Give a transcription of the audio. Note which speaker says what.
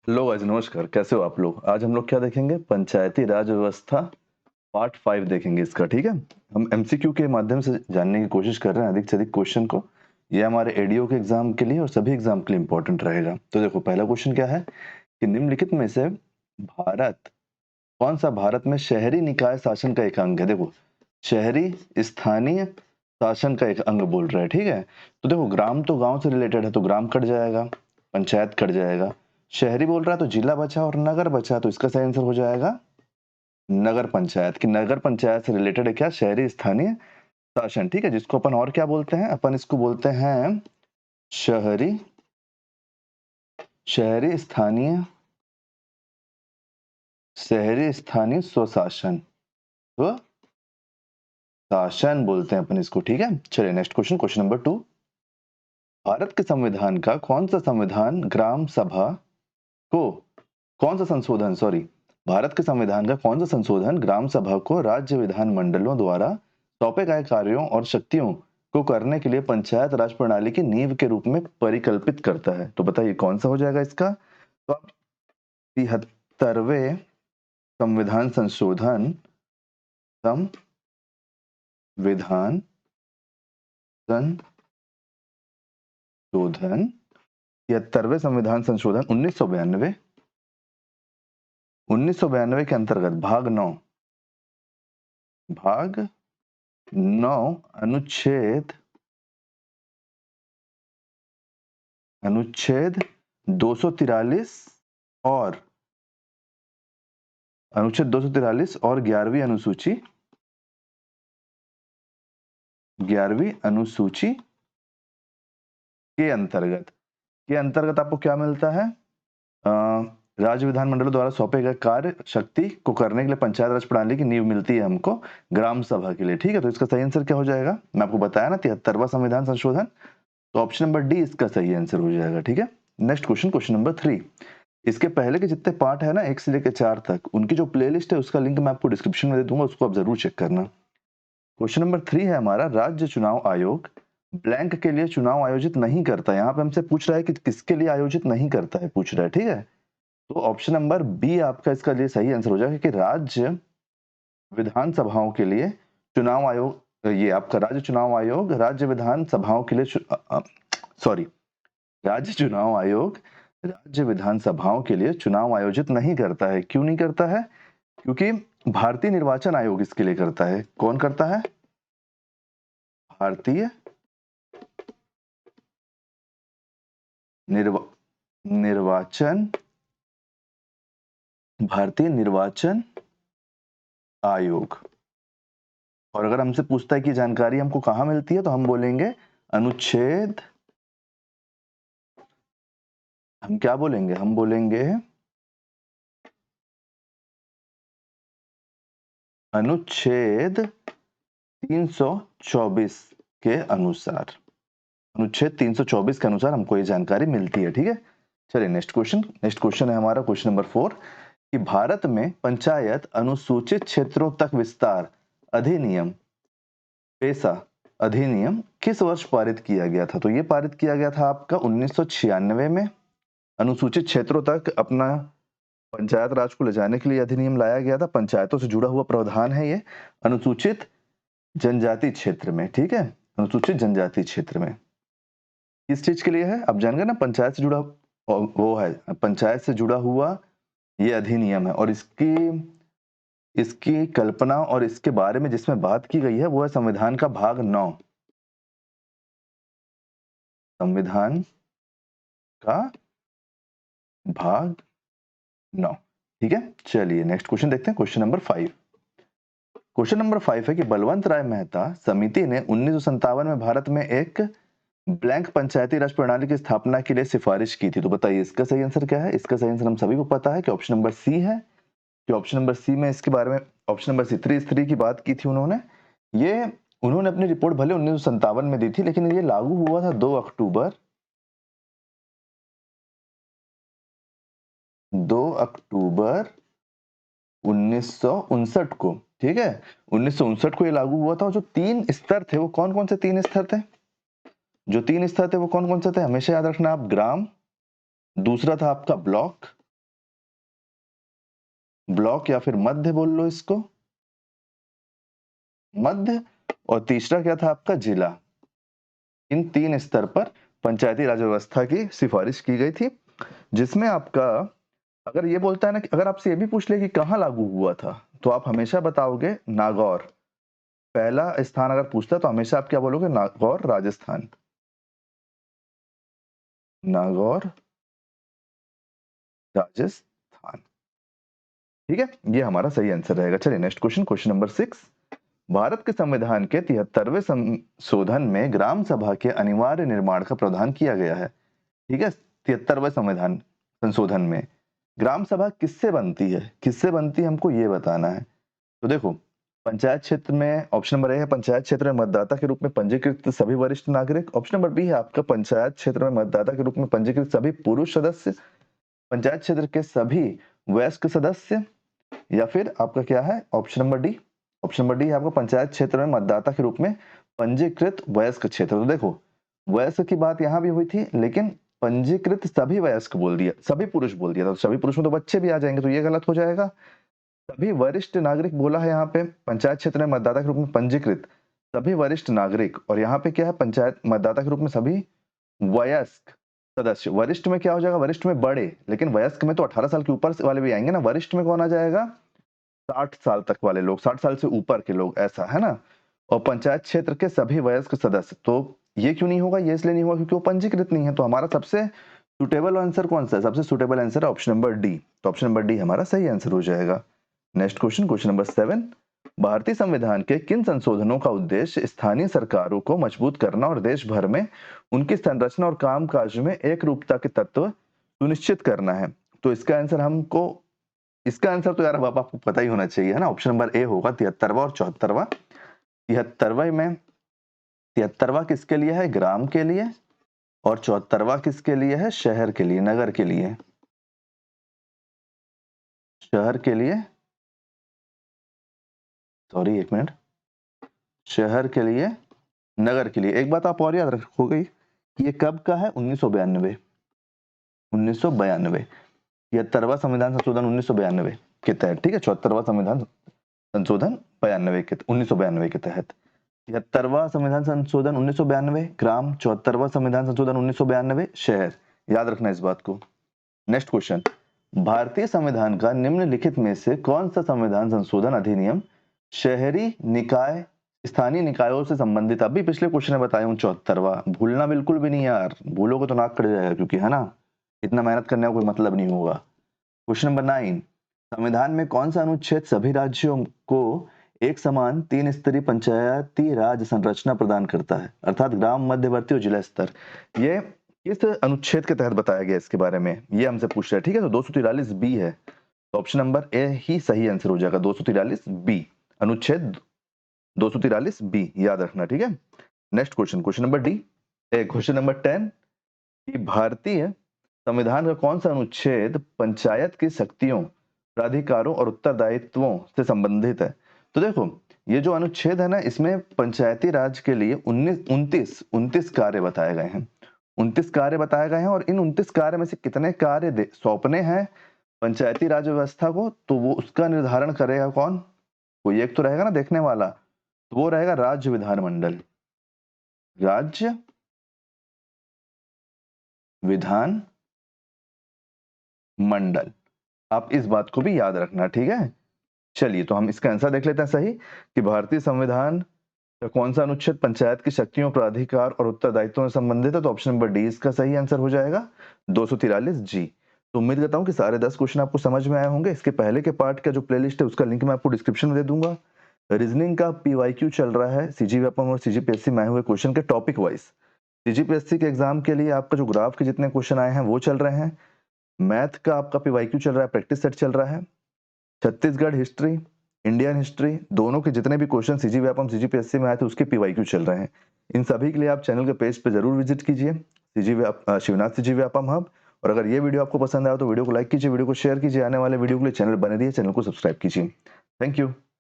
Speaker 1: Hello guys, नमस्कार। कैसे हो आप लोग? आज हम लोग क्या देखेंगे? पंचायती राज व्यवस्था पार्ट 5 देखेंगे इसका। ठीक है, हम एमसीक्यू के माध्यम से जानने की कोशिश कर रहे हैं अधिक से अधिक क्वेश्चन को। ये हमारे एडीओ के एग्जाम के लिए और सभी एग्जाम के लिए इंपॉर्टेंट रहेगा। तो देखो, पहला क्वेश्चन क्या है कि निम्नलिखित में से भारत कौन सा भारत में शहरी निकाय शासन का एक अंग है? देखो, शहरी स्थानीय शासन का एक अंग बोल रहा है। ठीक है, तो देखो, ग्राम तो गांव से रिलेटेड है, तो ग्राम कट जाएगा, पंचायत कट जाएगा। शहरी बोल रहा है तो जिला बचा और नगर बचा, तो इसका सही आंसर हो जाएगा नगर पंचायत। कि नगर पंचायत से रिलेटेड है क्या? शहरी स्थानीय शासन। ठीक है, जिसको अपन और क्या बोलते हैं? अपन इसको बोलते हैं शहरी शहरी स्थानीय शहरी स्थानीय स्वशासन। शासन बोलते हैं अपन इसको। ठीक है, चलिए next question, question number 2। Bharat के संविधान का कौन सा संविधान ग्राम सभा को कौन सा संशोधन सॉरी भारत के संविधान का कौन सा संशोधन ग्राम सभा को राज्य विधान मंडलों द्वारा सौंपे गए कार्यों और शक्तियों को करने के लिए पंचायत राज प्रणाली की नींव के रूप में परिकल्पित करता है? तो बताइए कौन सा हो जाएगा इसका? तो आप 73वें संविधान संशोधन संविधान संशोधन 73वें संविधान संशोधन 1992 के अंतर्गत भाग 9 अनुच्छेद 243 और 11वीं अनुसूची के अंतर्गत आपको क्या मिलता है? राज्य विधानमंडलों द्वारा सौंपे गए कार्य शक्ति को करने के लिए पंचायत राज प्रणाली की नींव मिलती है हमको ग्राम सभा के लिए। ठीक है, तो इसका सही आंसर क्या हो जाएगा? मैं आपको बताया ना, 73वां संविधान संशोधन। तो ऑप्शन नंबर डी इसका सही आंसर हो जाएगा। ठीक है, नेक्स्ट क्वेश्चन, क्वेश्चन नंबर 3। इसके पहले के जितने पार्ट है ना, 1 से लेकर 4 तक, उनकी जो प्लेलिस्ट है उसका लिंक मैं आपको डिस्क्रिप्शन में दे दूंगा, उसको आप जरूर चेक करना। क्वेश्चन नंबर 3 है हमारा, राज्य चुनाव आयोग ब्लैंक के लिए चुनाव आयोजित नहीं करता। यहाँ पे हमसे पूछ रहा है कि किसके लिए आयोजित नहीं करता है, पूछ रहा है। ठीक है, तो ऑप्शन नंबर बी आपका इसका लिए सही आंसर हो जाएगा कि राज्य विधानसभाओं के लिए चुनाव आयोग, ये आपका राज्य चुनाव आयोग राज्य विधानसभाओं के लिए सॉरी राज्य चुनाव आयोग राज्य विधानसभाओं के लिए चुनाव आयोजित नहीं करता है। क्यों नहीं करता है? क्योंकि भारतीय निर्वाचन आयोग इसके लिए करता है। कौन करता है? भारतीय निर्वा, निर्वाचन भारतीय निर्वाचन आयोग। और अगर हमसे पूछता है कि जानकारी हमको कहां मिलती है, तो हम बोलेंगे अनुच्छेद हम क्या बोलेंगे? हम बोलेंगे अनुच्छेद 324 के अनुसार। अनुच्छेद 324 के अनुसार हमको ये जानकारी मिलती है। ठीक है, चलिए नेक्स्ट क्वेश्चन है हमारा, क्वेश्चन नंबर 4 कि भारत में पंचायत अनुसूचित क्षेत्रों तक विस्तार अधिनियम पेशा अधिनियम किस वर्ष पारित किया गया था? तो ये पारित किया गया था आपका 1996 में। अनुसूचित क्षेत्रों तक अपना पंचायत राज को ले जाने के लिए अधिनियम लाया गया था। पंचायतों से जुड़ा हुआ प्रावधान है ये अनुसूचित जनजाति क्षेत्र में। ठीक है, अनुसूचित जनजाति क्षेत्र में किस चीज के लिए है? आप जान गए ना, पंचायत से जुड़ा वो है, पंचायत से जुड़ा हुआ ये अधिनियम है। और इसकी इसकी कल्पना और इसके बारे में जिसमें बात की गई है वो है संविधान का भाग 9। संविधान का भाग 9। ठीक है, चलिए नेक्स्ट क्वेश्चन देखते हैं, क्वेश्चन नंबर 5। क्वेश्चन नंबर 5 है कि बलवंत राय मेहता समिति ने 1957 में भारत में एक ब्लैंक पंचायती राज प्रणाली की स्थापना के लिए सिफारिश की थी। तो बताइए इसका सही आंसर क्या है? इसका सही आंसर हम सभी को पता है कि ऑप्शन नंबर सी है। कि ऑप्शन नंबर सी में इसके बारे में ऑप्शन नंबर सी त्रिस्तरीय की बात की थी उन्होंने। ये उन्होंने अपनी रिपोर्ट भले 1957 में दी थी, लेकिन ये लागू हुआ था 2 अक्टूबर 1959 को। ठीक है, 1959 को ये लागू हुआ था। और जो 3 स्तर थे वो कौन कौन से 3 स्तर थे? जो 3 स्तर थे वो कौन कौन से थे? हमेशा याद रखना आप, ग्राम, दूसरा था आपका ब्लॉक ब्लॉक या फिर मध्य बोल लो इसको, मध्य। और तीसरा क्या था आपका, जिला। इन 3 स्तर पर पंचायती राज व्यवस्था की सिफारिश की गई थी, जिसमें आपका अगर ये बोलता है ना कि अगर आपसे ये भी पूछ ले कि कहाँ लागू हुआ था, तो आप हमेशा बताओगे नागौर। पहला स्थान अगर पूछता है तो हमेशा आप क्या बोलोगे, नागौर राजस्थान। नागौर राजस्थान, ठीक है, ये हमारा सही आंसर रहेगा। चलिए next question, question number 6। Bharat के संविधान के 73वें संशोधन में ग्राम सभा के अनिवार्य निर्माण का प्रावधान किया गया है, ठीक है। 73वें संविधान संशोधन में ग्राम सभा किससे बनती है, किससे बनती है हमको ये बताना है। तो देखो, पंचायत क्षेत्र में ऑप्शन नंबर ए है, पंचायत क्षेत्र में मतदाता के रूप में पंजीकृत सभी वरिष्ठ नागरिक। ऑप्शन नंबर बी है आपका, पंचायत क्षेत्र में मतदाता के रूप में पंजीकृत सभी पुरुष सदस्य, पंचायत क्षेत्र के सभी वयस्क सदस्य, या फिर आपका क्या है, option number D. Option number D है आपका, पंचायत क्षेत्र में मतदाता के रूप में पंजीकृत वयस्क क्षेत्र। तो देखो, वयस्क की बात यहाँ भी हुई थी, लेकिन पंजीकृत सभी वयस्क बोल दिया, सभी पुरुष बोल दिया था, तो सभी पुरुष में तो बच्चे भी आ जाएंगे, तो ये गलत हो जाएगा। सभी वरिष्ठ नागरिक बोला है यहाँ पे, पंचायत क्षेत्र में मतदाता के रूप में पंजीकृत सभी वरिष्ठ नागरिक, और यहाँ पे क्या है, पंचायत मतदाता के रूप में सभी वयस्क सदस्य। वरिष्ठ में क्या हो जाएगा, वरिष्ठ में बड़े, लेकिन वयस्क में तो 18 साल के ऊपर वाले भी आएंगे ना। वरिष्ठ में कौन आ जाएगा, 60 साल तक वाले लोग, 60 साल से ऊपर के लोग, ऐसा है ना। और पंचायत क्षेत्र के सभी वयस्क सदस्य, तो ये क्यों नहीं होगा, ये इसलिए नहीं होगा क्योंकि वो पंजीकृत नहीं है। तो हमारा सबसे सुटेबल आंसर कौन सा है, सबसे सुटेबल आंसर है ऑप्शन नंबर डी। तो ऑप्शन नंबर डी हमारा सही आंसर हो जाएगा। Next question, question number 7। भारतीय संविधान के किन संशोधनों का उद्देश्य स्थानीय सरकारों को मजबूत करना और देश भर में उनकी संरचना और कामकाज में एक रूपता के तत्व सुनिश्चित करना है। तो इसका आंसर हमको, इसका आंसर तो यार बाबा आपको पता ही होना चाहिए, है ना। ऑप्शन नंबर ए होगा, 73वां और 74वां। 73वां में 73वां किसके लिए है, ग्राम के लिए, और 74वां किसके लिए है, शहर के लिए, नगर के लिए, शहर के लिए, सॉरी एक मिनट, शहर के लिए, नगर के लिए। एक बात आप और याद रखोगे, ये कब का है, 1992, 1992। 73वां संविधान संशोधन 1992 के तहत, ठीक है। 74वां संविधान संशोधन 92 के 1992 के तहत। 73वां संविधान संशोधन 1992 ग्राम, 74वां संविधान संशोधन 1992 शहर, याद रखना इस बात को। नेक्स्ट क्वेश्चन, भारतीय संविधान का निम्नलिखित में से कौन सा संविधान संशोधन अधिनियम शहरी निकाय, स्थानीय निकायों से संबंधित, अभी पिछले क्वेश्चन में बताया हूँ 74वां, भूलना बिल्कुल भी नहीं यार, भूलोगे तो नाक कट जाएगा, क्योंकि है ना, इतना मेहनत करने का कोई मतलब नहीं होगा। क्वेश्चन नंबर 9, संविधान में कौन सा अनुच्छेद सभी राज्यों को एक समान 3 स्तरीय पंचायती राज संरचना प्रदान करता है, अर्थात ग्राम, मध्यवर्ती और जिला स्तर। ये किस अनुच्छेद के तहत बताया गया, इसके बारे में ये हमसे पूछ रहा है, ठीक है। तो 243 बी है, तो ऑप्शन नंबर ए ही सही आंसर हो जाएगा, 243 बी, अनुच्छेद 243 बी, याद रखना, ठीक है। Next question, question number D, question number 10 कि भारतीय संविधान का कौन सा अनुच्छेद पंचायत की शक्तियों, प्राधिकारों और उत्तरदायित्वों से संबंधित है। तो देखो, ये जो अनुच्छेद है ना, इसमें पंचायती राज के लिए 29 कार्य बताए गए हैं, 29 कार्य बताए गए हैं, और इन 29 कार्य में से कितने कार्य सौंपने हैं पंचायती राज व्यवस्था को, तो वो उसका निर्धारण करेगा कौन, कोई एक तो रहेगा ना देखने वाला, तो वो रहेगा राज्य विधानमंडल, राज्य विधान मंडल। आप इस बात को भी याद रखना, ठीक है। चलिए, तो हम इसका आंसर देख लेते हैं सही, कि भारतीय संविधान का कौन सा अनुच्छेद पंचायत की शक्तियों, प्राधिकार और उत्तरदायित्वों से संबंधित है। तो ऑप्शन नंबर डी इसका सही आंसर हो जाएगा, 243 जी। तो उम्मीद करता हूँ कि सारे 10 क्वेश्चन आपको समझ में आए होंगे। इसके पहले के पार्ट का जो प्लेलिस्ट है उसका लिंक मैं आपको डिस्क्रिप्शन में दे दूंगा। रीजनिंग का पीवाईक्यू चल रहा है, सीजीव्यापम और सीजीपीएससी में आए हुए क्वेश्चन के टॉपिक वाइज। सीजीपीएससी के एग्जाम के लिए आपका जो ग्राफ के जितने क्वेश्चन आए हैं वो चल रहे हैं। मैथ का आपका पीवाईक्यू चल रहा है, प्रैक्टिस सेट चल रहा है। छत्तीसगढ़ हिस्ट्री, इंडियन हिस्ट्री, दोनों के जितने भी क्वेश्चन सीजीव्यापम सीजीपीएससी में आए थे उसके पीवाईक्यू चल रहे हैं। इन सभी के लिए आप चैनल के पेज पे जरूर विजिट कीजिए, शिवनाथ सीजीव्यापम हब। और अगर ये वीडियो आपको पसंद आया तो वीडियो को लाइक कीजिए, वीडियो को शेयर कीजिए, आने वाले वीडियो के लिए चैनल बने रहिए, चैनल को सब्सक्राइब कीजिए। Thank you.